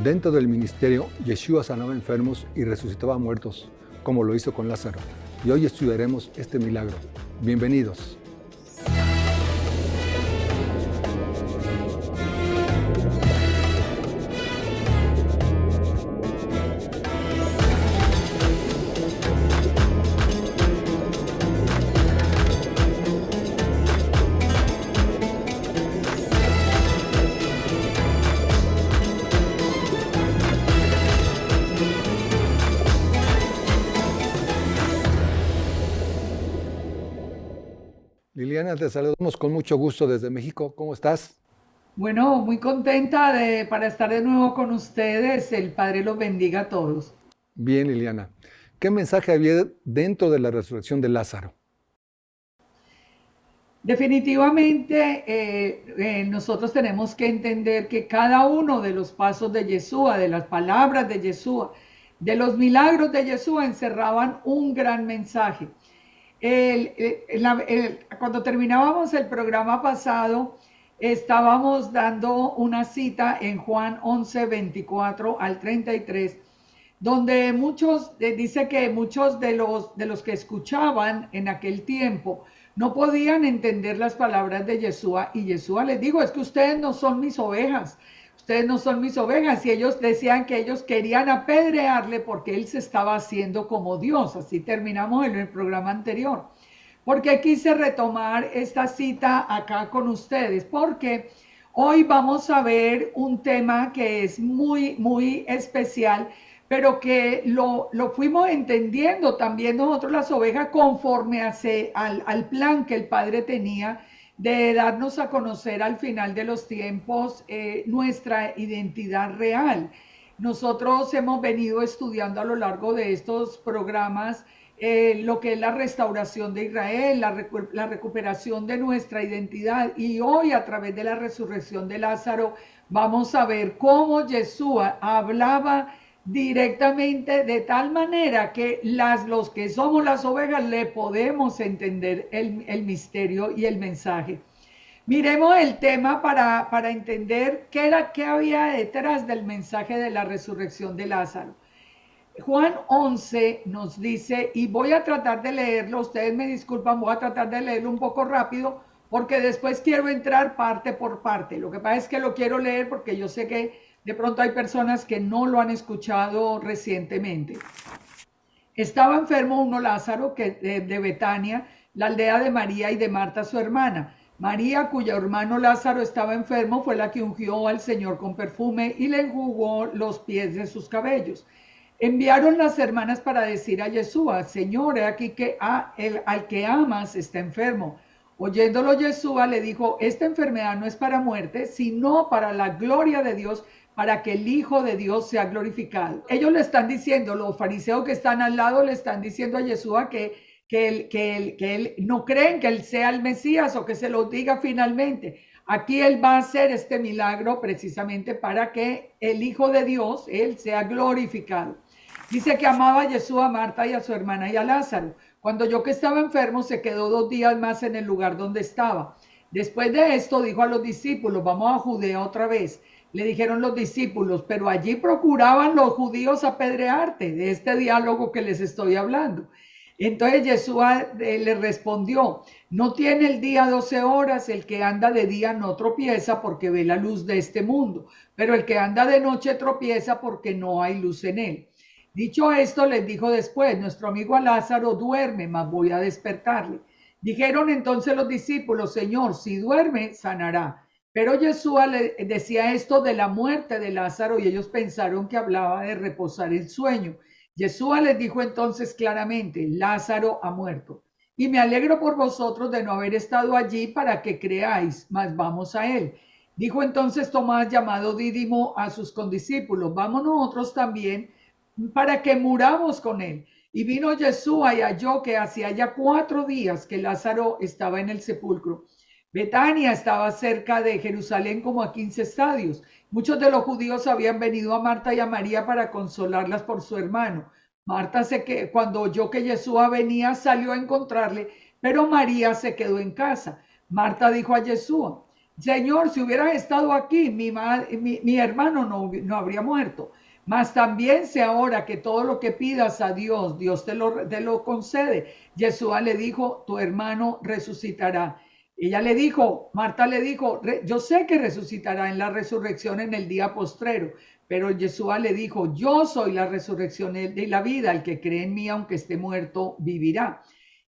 Dentro del ministerio, Yeshua sanaba enfermos y resucitaba muertos, como lo hizo con Lázaro. Y hoy estudiaremos este milagro. Bienvenidos. Liliana, te saludamos con mucho gusto desde México. ¿Cómo estás? Bueno, muy contenta para estar de nuevo con ustedes. El Padre los bendiga a todos. Bien, Liliana. ¿Qué mensaje había dentro de la resurrección de Lázaro? Definitivamente, nosotros tenemos que entender que cada uno de los pasos de Yeshua, de las palabras de Yeshua, de los milagros de Yeshua, encerraban un gran mensaje. Cuando terminábamos el programa pasado, estábamos dando una cita en Juan 11, 24 al 33, donde dice que muchos de los que escuchaban en aquel tiempo no podían entender las palabras de Yeshua, y Yeshua les dijo: es que ustedes no son mis ovejas, ustedes no son mis ovejas. Y ellos decían que ellos querían apedrearle porque él se estaba haciendo como Dios. Así terminamos en el programa anterior. ¿Por qué quise retomar esta cita acá con ustedes? Porque hoy vamos a ver un tema que es muy, muy especial, pero que lo fuimos entendiendo también nosotros las ovejas conforme al plan que el Padre tenía de darnos a conocer al final de los tiempos nuestra identidad real. Nosotros hemos venido estudiando a lo largo de estos programas lo que es la restauración de Israel, la recuperación de nuestra identidad, y hoy a través de la resurrección de Lázaro vamos a ver cómo Yeshua hablaba directamente de tal manera que los que somos las ovejas le podemos entender el misterio y el mensaje. Miremos el tema para entender qué había detrás del mensaje de la resurrección de Lázaro. Juan 11 nos dice, y voy a tratar de leerlo, ustedes me disculpan, voy a tratar de leerlo un poco rápido, porque después quiero entrar parte por parte. Lo que pasa es que lo quiero leer porque yo sé que de pronto hay personas que no lo han escuchado recientemente. Estaba enfermo uno, Lázaro, de Betania, la aldea de María y de Marta, su hermana. María, cuyo hermano Lázaro estaba enfermo, fue la que ungió al Señor con perfume y le enjugó los pies de sus cabellos. Enviaron las hermanas para decir a Yeshua: Señor, he aquí que al que amas está enfermo. Oyéndolo Yeshua le dijo: esta enfermedad no es para muerte, sino para la gloria de Dios, para que el Hijo de Dios sea glorificado. Ellos le están diciendo, los fariseos que están al lado le están diciendo a Yeshua que él no creen que él sea el Mesías, o que se lo diga finalmente. Aquí él va a hacer este milagro precisamente para que el Hijo de Dios, él, sea glorificado. Dice que amaba a Yeshua, a Marta y a su hermana y a Lázaro. Cuando yo, que estaba enfermo, se quedó 2 días más en el lugar donde estaba. Después de esto dijo a los discípulos: vamos a Judea otra vez. Le dijeron los discípulos: pero allí procuraban los judíos apedrearte. De este diálogo que les estoy hablando. Entonces Yeshua le respondió: no tiene el día 12 horas, el que anda de día no tropieza porque ve la luz de este mundo, pero el que anda de noche tropieza porque no hay luz en él. Dicho esto, les dijo después: nuestro amigo Lázaro duerme, mas voy a despertarle. Dijeron entonces los discípulos: Señor, si duerme, sanará. Pero Yeshua le decía esto de la muerte de Lázaro, y ellos pensaron que hablaba de reposar el sueño. Yeshua les dijo entonces claramente: Lázaro ha muerto. Y me alegro por vosotros de no haber estado allí para que creáis, mas vamos a él. Dijo entonces Tomás, llamado Dídimo, a sus condiscípulos: vamos nosotros también para que muramos con él. Y vino Yeshua y halló que hacía ya 4 días que Lázaro estaba en el sepulcro. Betania estaba cerca de Jerusalén, como a 15 estadios. Muchos de los judíos habían venido a Marta y a María para consolarlas por su hermano. Cuando oyó que Yeshua venía, salió a encontrarle, pero María se quedó en casa. Marta dijo a Yeshua: Señor, si hubieras estado aquí, mi hermano no habría muerto. Mas también sé ahora que todo lo que pidas a Dios, Dios te lo concede. Yeshua le dijo, tu hermano resucitará. Ella le dijo, Marta le dijo, yo sé que resucitará en la resurrección en el día postrero. Pero Yeshua le dijo, yo soy la resurrección y la vida. El que cree en mí, aunque esté muerto, vivirá.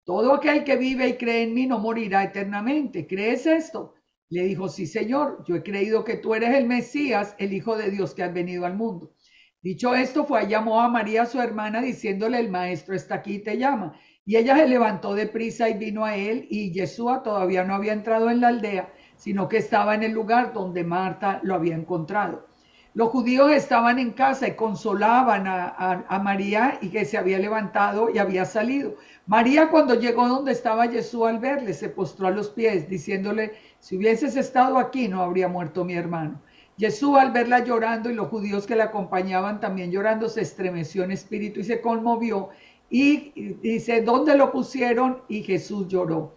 Todo aquel que vive y cree en mí no morirá eternamente. ¿Crees esto? Le dijo, sí, Señor, yo he creído que tú eres el Mesías, el Hijo de Dios que has venido al mundo. Dicho esto, llamó a María, su hermana, diciéndole, el maestro está aquí y te llama. Y ella se levantó de prisa y vino a él, y Yeshua todavía no había entrado en la aldea, sino que estaba en el lugar donde Marta lo había encontrado. Los judíos estaban en casa y consolaban a María y que se había levantado y había salido. María, cuando llegó donde estaba Jesús, al verle, se postró a los pies, diciéndole, si hubieses estado aquí, no habría muerto mi hermano. Jesús, al verla llorando y los judíos que la acompañaban también llorando, se estremeció en espíritu y se conmovió. Y dice, ¿dónde lo pusieron? Y Jesús lloró.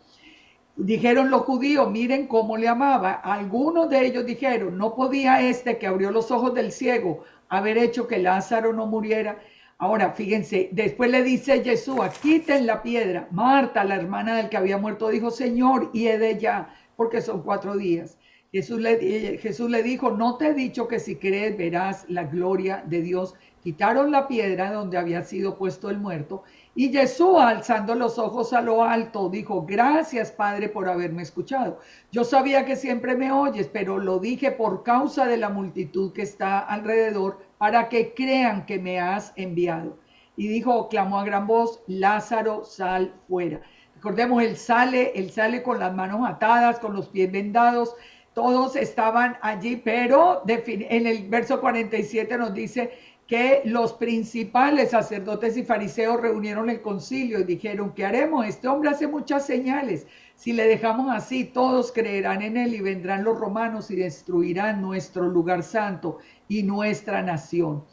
Dijeron los judíos, miren cómo le amaba. Algunos de ellos dijeron, no podía este que abrió los ojos del ciego haber hecho que Lázaro no muriera. Ahora, fíjense, después le dice Jesús, quiten la piedra. Marta, la hermana del que había muerto, dijo, Señor, y he de ya, porque son 4 días. Jesús le dijo, no te he dicho que si crees verás la gloria de Dios. Quitaron la piedra donde había sido puesto el muerto. Y Jesús, alzando los ojos a lo alto, dijo, gracias, Padre, por haberme escuchado. Yo sabía que siempre me oyes, pero lo dije por causa de la multitud que está alrededor, para que crean que me has enviado. Y dijo, clamó a gran voz, Lázaro, sal fuera. Recordemos, él sale con las manos atadas, con los pies vendados. Todos estaban allí, pero en el verso 47 nos dice que los principales sacerdotes y fariseos reunieron el concilio y dijeron, ¿qué haremos? Este hombre hace muchas señales. Si le dejamos así, todos creerán en él y vendrán los romanos y destruirán nuestro lugar santo y nuestra nación.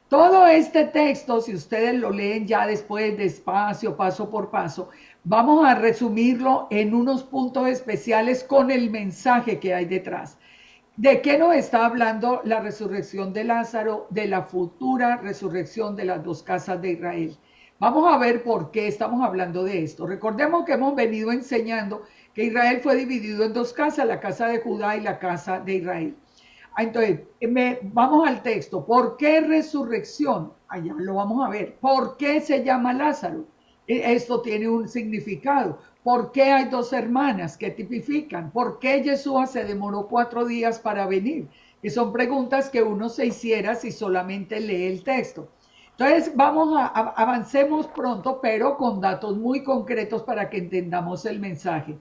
Todo este texto, si ustedes lo leen ya después despacio, paso por paso, vamos a resumirlo en unos puntos especiales con el mensaje que hay detrás. ¿De qué nos está hablando la resurrección de Lázaro? De la futura resurrección de las 2 casas de Israel. Vamos a ver por qué estamos hablando de esto. Recordemos que hemos venido enseñando que Israel fue dividido en 2 casas, la casa de Judá y la casa de Israel. Entonces, vamos al texto. ¿Por qué resurrección? Allá lo vamos a ver. ¿Por qué se llama Lázaro? Esto tiene un significado. ¿Por qué hay 2 hermanas que tipifican? ¿Por qué Jesús se demoró 4 días para venir? Que son preguntas que uno se hiciera si solamente lee el texto. Entonces, avancemos pronto, pero con datos muy concretos para que entendamos el mensaje.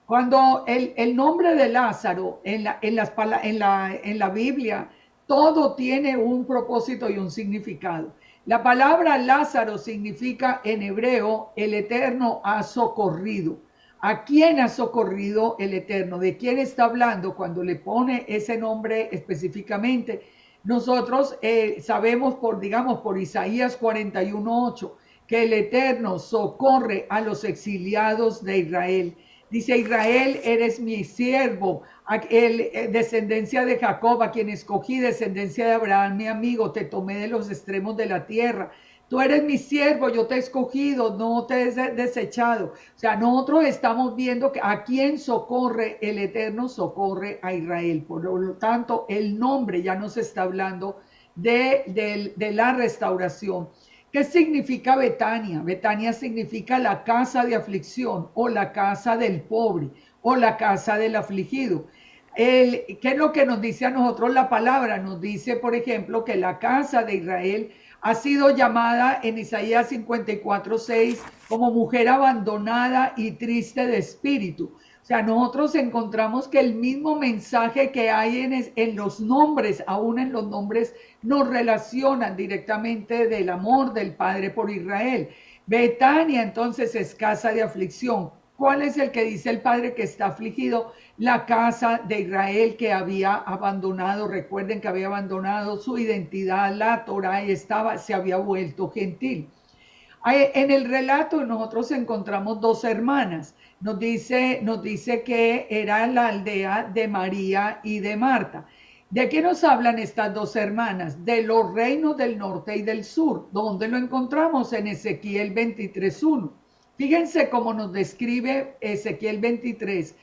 Cuando el nombre de Lázaro en la Biblia, todo tiene un propósito y un significado. La palabra Lázaro significa en hebreo, el Eterno ha socorrido. ¿A quién ha socorrido el Eterno? ¿De quién está hablando cuando le pone ese nombre específicamente? Nosotros sabemos por Isaías 41:8 que el Eterno socorre a los exiliados de Israel. Dice, Israel, eres mi siervo, descendencia de Jacob, a quien escogí, descendencia de Abraham, mi amigo, te tomé de los extremos de la tierra. Tú eres mi siervo, yo te he escogido, no te he desechado. O sea, nosotros estamos viendo que a quien socorre el Eterno, socorre a Israel. Por lo tanto, el nombre ya nos está hablando de la restauración. ¿Qué significa Betania? Betania significa la casa de aflicción o la casa del pobre o la casa del afligido. ¿Qué es lo que nos dice a nosotros la palabra? Nos dice, por ejemplo, que la casa de Israel ha sido llamada en Isaías 54:6 como mujer abandonada y triste de espíritu. O sea, nosotros encontramos que el mismo mensaje que hay en los nombres, aún en los nombres, nos relacionan directamente del amor del Padre por Israel. Betania entonces es casa de aflicción. ¿Cuál es el que dice el Padre que está afligido? La casa de Israel que había abandonado, recuerden que había abandonado su identidad, la Torá, y se había vuelto gentil. En el relato nosotros encontramos dos hermanas. Nos dice que era la aldea de María y de Marta. ¿De qué nos hablan estas dos hermanas? De los reinos del norte y del sur. ¿Dónde lo encontramos? En Ezequiel 23:1. Fíjense cómo nos describe Ezequiel 23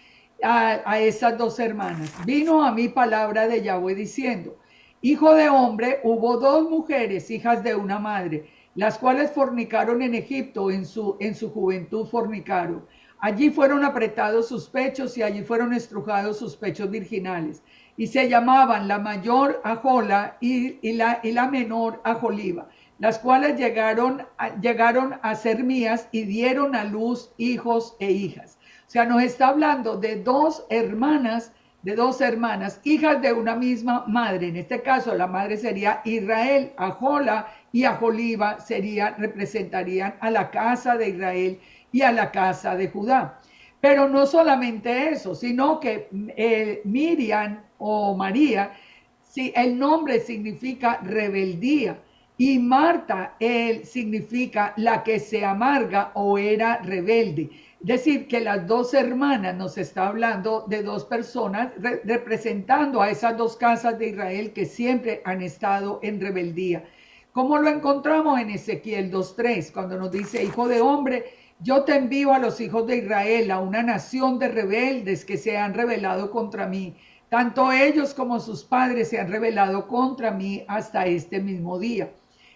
a esas dos hermanas. Vino a mí palabra de Yahweh diciendo: Hijo de hombre, hubo dos mujeres, hijas de una madre, las cuales fornicaron en Egipto, en su juventud fornicaron. Allí fueron apretados sus pechos y allí fueron estrujados sus pechos virginales. Y se llamaban la mayor Ajola y la menor Ajoliba, las cuales llegaron a ser mías y dieron a luz hijos e hijas. O sea, nos está hablando de dos hermanas, hijas de una misma madre. En este caso, la madre sería Israel, Ajola y Ajoliba representarían a la casa de Israel y a la casa de Judá. Pero no solamente eso, sino que Miriam o María, sí, el nombre significa rebeldía, y Marta, él significa la que se amarga o era rebelde. Es decir, que las dos hermanas nos está hablando de dos personas representando a esas dos casas de Israel que siempre han estado en rebeldía. ¿Cómo lo encontramos? En Ezequiel 2:3, cuando nos dice: Hijo de hombre, yo te envío a los hijos de Israel, a una nación de rebeldes que se han rebelado contra mí. Tanto ellos como sus padres se han rebelado contra mí hasta este mismo día.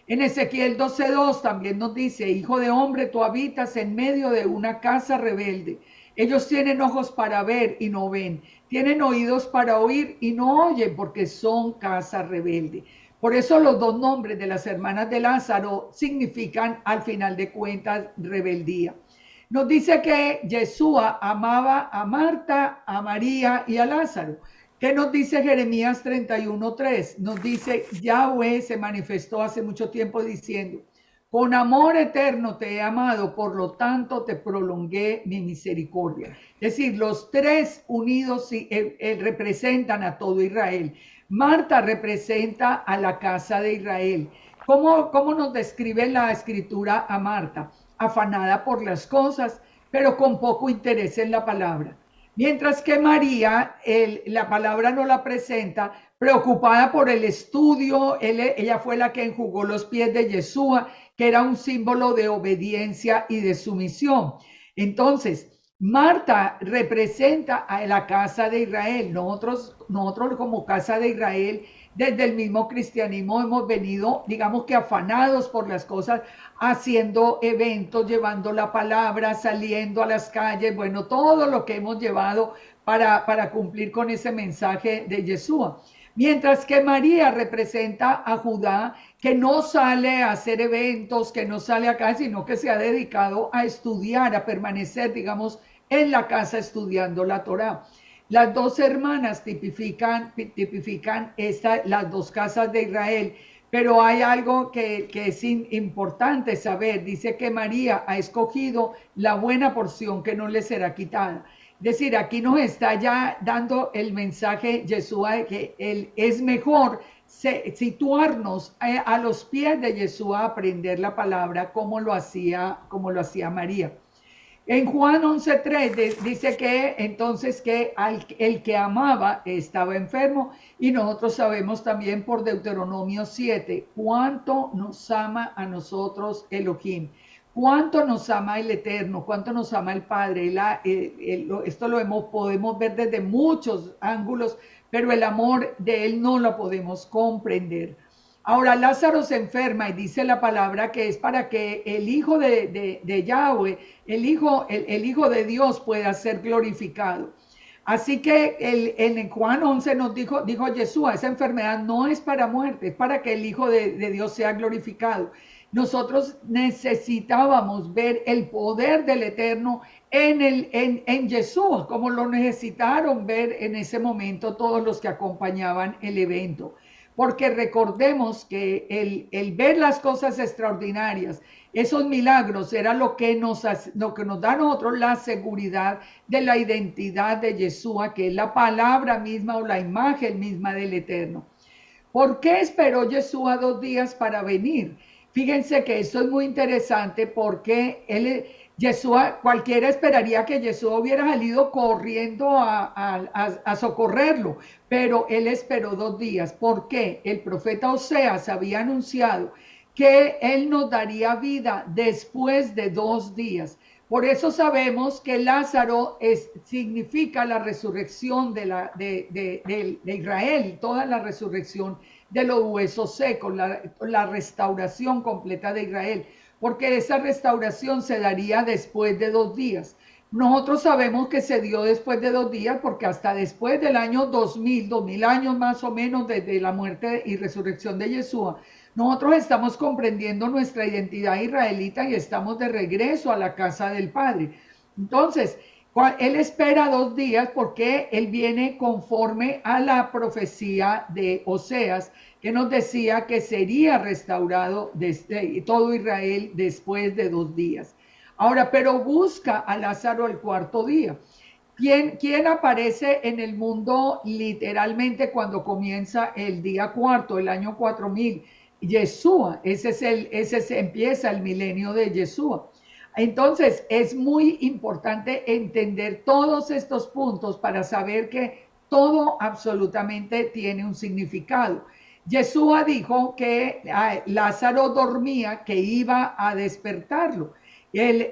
En Ezequiel 12:2 también nos dice: Hijo de hombre, tú habitas en medio de una casa rebelde. Ellos tienen ojos para ver y no ven, tienen oídos para oír y no oyen, porque son casa rebelde. Por eso los dos nombres de las hermanas de Lázaro significan, al final de cuentas, rebeldía. Nos dice que Yeshua amaba a Marta, a María y a Lázaro. ¿Qué nos dice Jeremías 31:3? Nos dice: Yahweh se manifestó hace mucho tiempo diciendo: con amor eterno te he amado, por lo tanto te prolongué mi misericordia. Es decir, los tres unidos representan a todo Israel. Marta representa a la casa de Israel. ¿Cómo nos describe la escritura a Marta? Afanada por las cosas, pero con poco interés en la palabra. Mientras que María, la palabra no la presenta, preocupada por el estudio. Ella fue la que enjugó los pies de Yeshua, que era un símbolo de obediencia y de sumisión. Entonces, Marta representa a la casa de Israel. Nosotros como casa de Israel, desde el mismo cristianismo hemos venido, digamos que afanados por las cosas, haciendo eventos, llevando la palabra, saliendo a las calles, bueno, todo lo que hemos llevado para cumplir con ese mensaje de Yeshua. Mientras que María representa a Judá, que no sale a hacer eventos, que no sale acá, sino que se ha dedicado a estudiar, a permanecer, digamos, en la casa estudiando la Torá. Las dos hermanas tipifican las dos casas de Israel, pero hay algo que es importante saber. Dice que María ha escogido la buena porción que no le será quitada. Es decir, aquí nos está ya dando el mensaje Yeshua de que es mejor situarnos a los pies de Yeshua, aprender la palabra como lo hacía María. En Juan 11:3 dice que entonces que el que amaba estaba enfermo, y nosotros sabemos también por Deuteronomio 7 cuánto nos ama a nosotros Elohim, cuánto nos ama el Eterno, cuánto nos ama el Padre. Esto podemos ver desde muchos ángulos, pero el amor de Él no lo podemos comprender. Ahora Lázaro se enferma y dice la palabra que es para que el Hijo de Yahweh, el Hijo de Dios, pueda ser glorificado. Así que en Juan 11 nos dijo Yeshua: esa enfermedad no es para muerte, es para que el Hijo de Dios sea glorificado. Nosotros necesitábamos ver el poder del Eterno en Yeshua, como lo necesitaron ver en ese momento todos los que acompañaban el evento. Porque recordemos que el ver las cosas extraordinarias, esos milagros, era lo que nos da a nosotros la seguridad de la identidad de Yeshua, que es la palabra misma o la imagen misma del Eterno. ¿Por qué esperó Yeshua 2 días para venir? fíjense que esto es muy interesante porque Yeshua, cualquiera esperaría que Yeshua hubiera salido corriendo a socorrerlo, pero él esperó 2 días. ¿Por qué? El profeta Oseas había anunciado que él nos daría vida después de 2 días. Por eso sabemos que Lázaro significa la resurrección de Israel, toda la resurrección de los huesos secos, la restauración completa de Israel, porque esa restauración se daría después de 2 días. Nosotros sabemos que se dio después de 2 días porque hasta después del año 2000 años más o menos desde la muerte y resurrección de Yeshua, nosotros estamos comprendiendo nuestra identidad israelita y estamos de regreso a la casa del Padre. Entonces, él espera 2 días porque él viene conforme a la profecía de Oseas, que nos decía que sería restaurado desde todo Israel después de 2 días. Ahora, pero busca a Lázaro el cuarto día. ¿Quién aparece en el mundo literalmente cuando comienza el día cuarto, el año 4000? Yeshua, empieza el milenio de Yeshua. Entonces, es muy importante entender todos estos puntos para saber que todo absolutamente tiene un significado. Yeshua dijo que Lázaro dormía, que iba a despertarlo.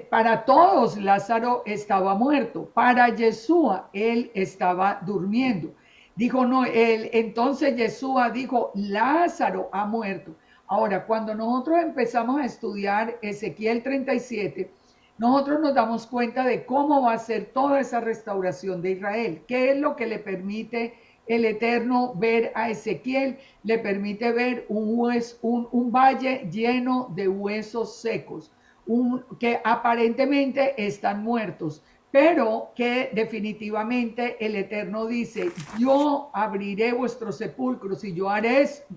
Para todos Lázaro estaba muerto, para Yeshua él estaba durmiendo. Dijo, no, entonces Yeshua dijo, Lázaro ha muerto. Ahora, cuando nosotros empezamos a estudiar Ezequiel 37, nosotros nos damos cuenta de cómo va a ser toda esa restauración de Israel. ¿Qué es lo que le permite el Eterno ver a Ezequiel? Le permite ver un valle lleno de huesos secos, que aparentemente están muertos, pero que definitivamente el Eterno dice, yo abriré vuestros sepulcros y yo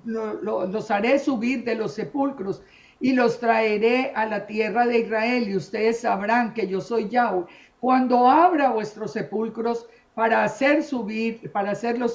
los haré subir de los sepulcros y los traeré a la tierra de Israel y ustedes sabrán que yo soy Yahweh. Cuando abra vuestros sepulcros para hacerlos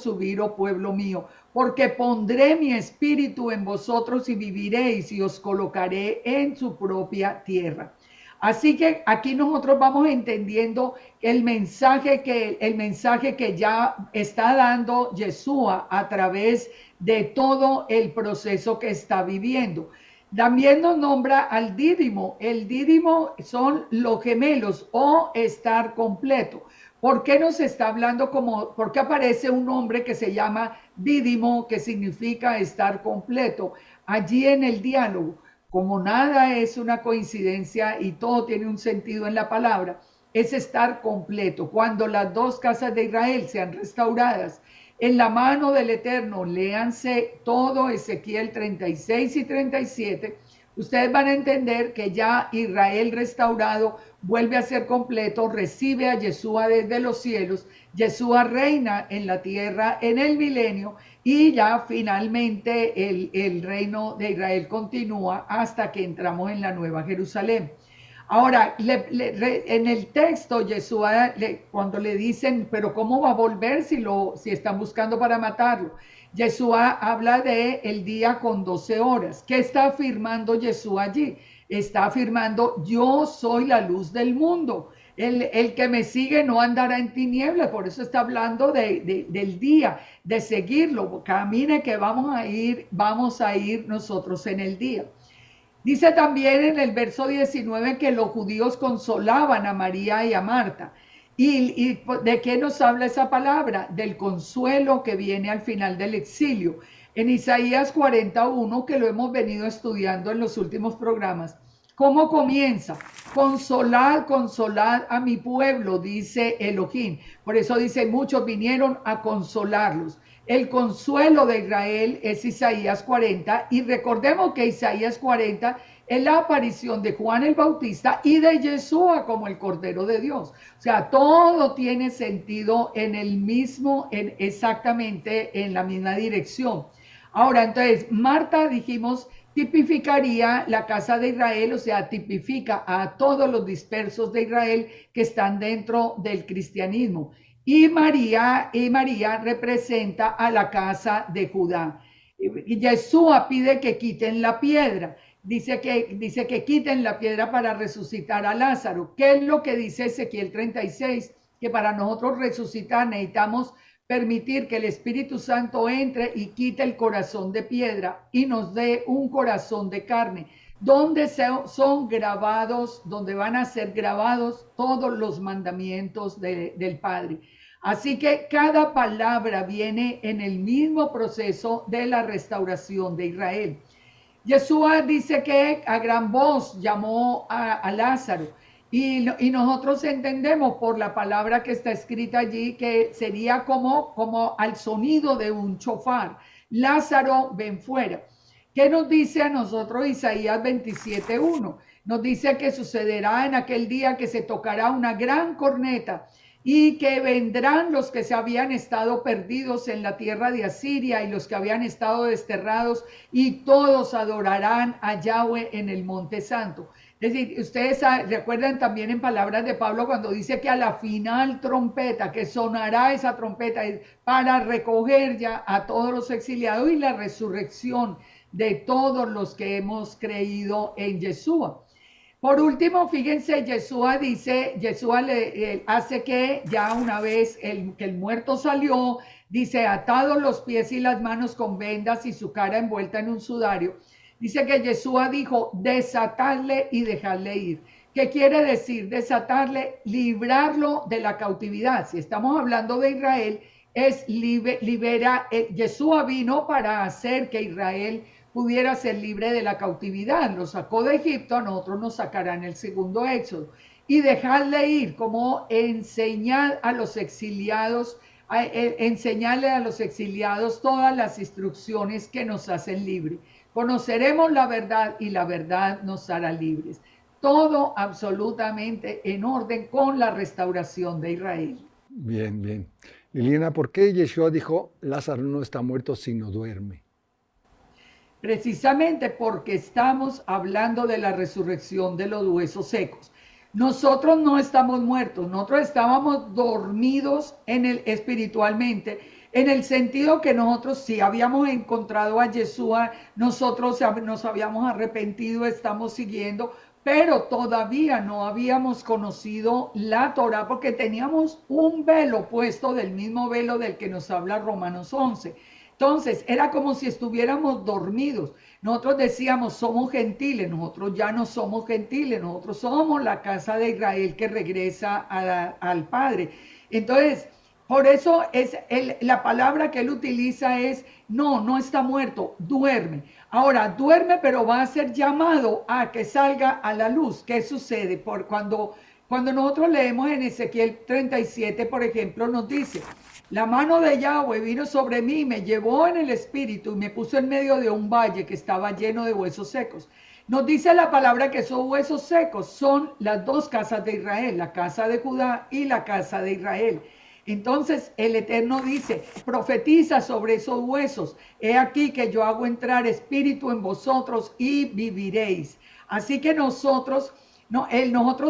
subir, oh pueblo mío, porque pondré mi espíritu en vosotros y viviréis y os colocaré en su propia tierra. Así que aquí nosotros vamos entendiendo el mensaje que ya está dando Yeshua a través de todo el proceso que está viviendo. También nos nombra al dídimo. El dídimo son los gemelos o estar completo. ¿Por qué nos está hablando por qué aparece un nombre que se llama dídimo, que significa estar completo? Allí en el diálogo, como nada es una coincidencia y todo tiene un sentido en la palabra, es estar completo. Cuando las dos casas de Israel sean restauradas en la mano del Eterno, léanse todo Ezequiel 36 y 37, ustedes van a entender que ya Israel restaurado vuelve a ser completo, recibe a Yeshua desde los cielos, Yeshua reina en la tierra en el milenio y ya finalmente el reino de Israel continúa hasta que entramos en la Nueva Jerusalén. Ahora, en el texto, Yeshua, cuando le dicen, pero ¿cómo va a volver si están buscando para matarlo? Yeshua habla de el día con 12 horas. ¿Qué está afirmando Yeshua allí? Está afirmando, yo soy la luz del mundo. El que me sigue no andará en tinieblas, por eso está hablando del día, de seguirlo. Camine que vamos a ir nosotros en el día. Dice también en el verso 19 que los judíos consolaban a María y a Marta. ¿Y de qué nos habla esa palabra? Del consuelo que viene al final del exilio. En Isaías 41, que lo hemos venido estudiando en los últimos programas, ¿cómo comienza? Consolad, consolad a mi pueblo, dice Elohim. Por eso dice, muchos vinieron a consolarlos. El consuelo de Israel es Isaías 40 y recordemos que Isaías 40 es la aparición de Juan el Bautista y de Yeshua como el Cordero de Dios. O sea, todo tiene sentido exactamente en la misma dirección. Ahora, entonces, Marta, dijimos, tipificaría la casa de Israel, o sea, tipifica a todos los dispersos de Israel que están dentro del cristianismo. Y María representa a la casa de Judá. Y Yeshua pide que quiten la piedra. dice que quiten la piedra para resucitar a Lázaro. ¿Qué es lo que dice Ezequiel 36? Que para nosotros resucitar necesitamos permitir que el Espíritu Santo entre y quite el corazón de piedra y nos dé un corazón de carne, donde son grabados, donde van a ser grabados todos los mandamientos del Padre. Así que cada palabra viene en el mismo proceso de la restauración de Israel. Yeshua dice que a gran voz llamó a Lázaro y nosotros entendemos por la palabra que está escrita allí que sería como al sonido de un chofar. Lázaro, ven fuera. ¿Qué nos dice a nosotros Isaías 27:1? Nos dice que sucederá en aquel día que se tocará una gran corneta y que vendrán los que se habían estado perdidos en la tierra de Asiria y los que habían estado desterrados y todos adorarán a Yahweh en el monte santo. Es decir, ustedes recuerdan también en palabras de Pablo cuando dice que a la final trompeta, que sonará esa trompeta para recoger ya a todos los exiliados y la resurrección de todos los que hemos creído en Yeshua. Por último, fíjense, Yeshua le hace que ya una vez que el muerto salió, dice, atados los pies y las manos con vendas y su cara envuelta en un sudario, dice que Yeshua dijo, desatarle y dejarle ir. ¿Qué quiere decir desatarle? Librarlo de la cautividad. Si estamos hablando de Israel, Yeshua vino para hacer que Israel pudiera ser libre de la cautividad. Lo sacó de Egipto, a nosotros nos sacará en el segundo éxodo. Y dejarle ir, como enseñar a los exiliados, enseñarle a los exiliados todas las instrucciones que nos hacen libres. Conoceremos la verdad y la verdad nos hará libres. Todo absolutamente en orden con la restauración de Israel. Bien, bien. Liliana, ¿por qué Yeshua dijo, Lázaro no está muerto sino duerme? Precisamente porque estamos hablando de la resurrección de los huesos secos. Nosotros no estamos muertos, nosotros estábamos dormidos espiritualmente, en el sentido que nosotros sí habíamos encontrado a Yeshua, nosotros nos habíamos arrepentido, estamos siguiendo, pero todavía no habíamos conocido la Torah porque teníamos un velo puesto del mismo velo del que nos habla Romanos 11. Entonces, era como si estuviéramos dormidos. Nosotros decíamos, somos gentiles, nosotros ya no somos gentiles, nosotros somos la casa de Israel que regresa al Padre. Entonces, por eso la palabra que él utiliza es, no está muerto, duerme. Ahora, duerme, pero va a ser llamado a que salga a la luz. ¿Qué sucede? Cuando nosotros leemos en Ezequiel 37, por ejemplo, nos dice, la mano de Yahweh vino sobre mí, me llevó en el espíritu y me puso en medio de un valle que estaba lleno de huesos secos. Nos dice la palabra que esos huesos secos son las dos casas de Israel, la casa de Judá y la casa de Israel. Entonces el Eterno dice, profetiza sobre esos huesos. He aquí que yo hago entrar espíritu en vosotros y viviréis. Así que nosotros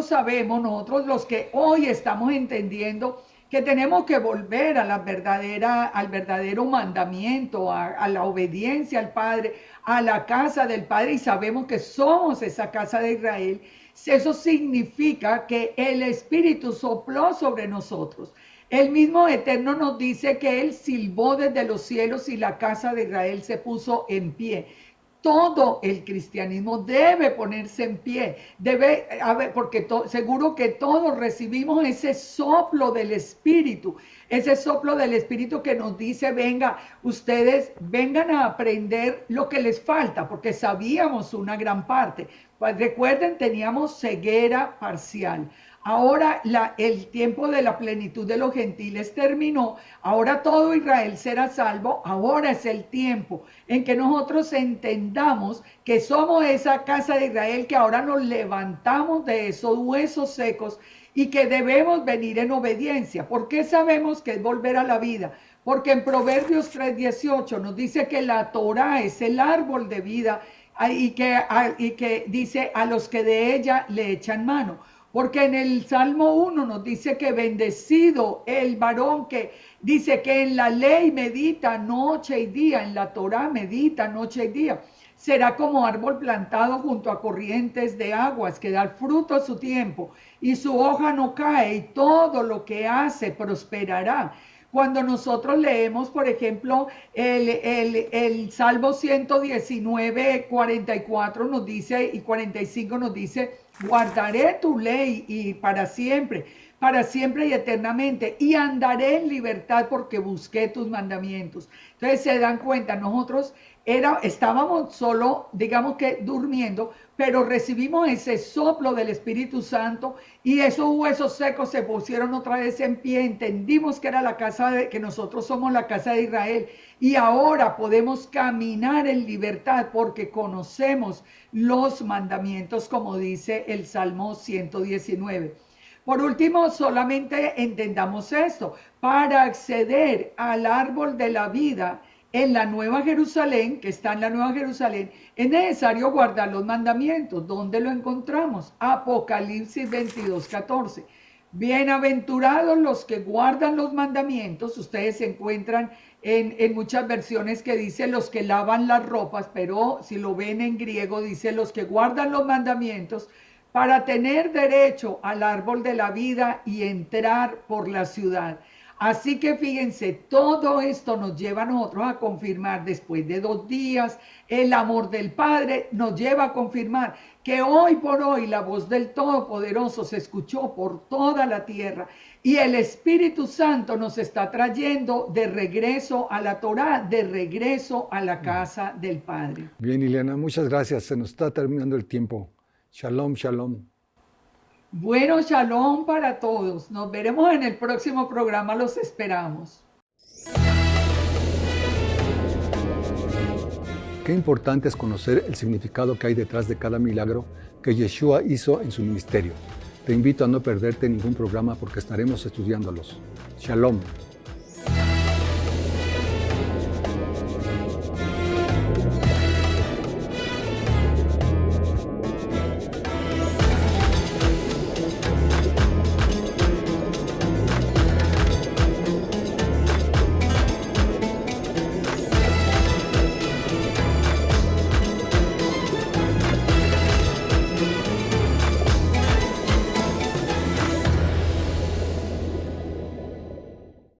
sabemos, nosotros los que hoy estamos entendiendo que tenemos que volver al verdadero mandamiento, a la obediencia al Padre, a la casa del Padre, y sabemos que somos esa casa de Israel. Eso significa que el Espíritu sopló sobre nosotros. El mismo Eterno nos dice que Él silbó desde los cielos y la casa de Israel se puso en pie. Todo el cristianismo debe ponerse en pie, porque seguro que todos recibimos ese soplo del Espíritu que nos dice, venga, ustedes vengan a aprender lo que les falta, porque sabíamos una gran parte. Pues recuerden, teníamos ceguera parcial. Ahora el tiempo de la plenitud de los gentiles terminó. Ahora todo Israel será salvo. Ahora es el tiempo en que nosotros entendamos que somos esa casa de Israel, que ahora nos levantamos de esos huesos secos y que debemos venir en obediencia. ¿Por qué sabemos que es volver a la vida? Porque en Proverbios 3:18 nos dice que la Torá es el árbol de vida y que dice a los que de ella le echan mano. Porque en el Salmo 1 nos dice que bendecido el varón que dice que en la ley medita noche y día, en la Torá medita noche y día. será como árbol plantado junto a corrientes de aguas, que da fruto a su tiempo, y su hoja no cae, y todo lo que hace prosperará. Cuando nosotros leemos, por ejemplo, el Salmo 119, 44 nos dice, y 45 nos dice, guardaré tu ley y para siempre y eternamente, y andaré en libertad porque busqué tus mandamientos. Entonces se dan cuenta, nosotros estábamos solo, digamos que durmiendo, pero recibimos ese soplo del Espíritu Santo y esos huesos secos se pusieron otra vez en pie. Entendimos que era que nosotros somos la casa de Israel y ahora podemos caminar en libertad porque conocemos los mandamientos, como dice el Salmo 119. Por último, solamente entendamos esto: para acceder al árbol de la vida en la Nueva Jerusalén, que está en la Nueva Jerusalén, es necesario guardar los mandamientos. ¿Dónde lo encontramos? Apocalipsis 22:14. Bienaventurados los que guardan los mandamientos. Ustedes se encuentran en muchas versiones que dice los que lavan las ropas, pero si lo ven en griego dice los que guardan los mandamientos para tener derecho al árbol de la vida y entrar por la ciudad. Así que fíjense, todo esto nos lleva a nosotros a confirmar, después de 2 días, el amor del Padre nos lleva a confirmar que hoy por hoy la voz del Todopoderoso se escuchó por toda la tierra y el Espíritu Santo nos está trayendo de regreso a la Torá, de regreso a la casa del Padre. Bien, Ileana, muchas gracias. Se nos está terminando el tiempo. Shalom, shalom. Bueno, shalom para todos. Nos veremos en el próximo programa. Los esperamos. Qué importante es conocer el significado que hay detrás de cada milagro que Yeshua hizo en su ministerio. Te invito a no perderte ningún programa porque estaremos estudiándolos. Shalom.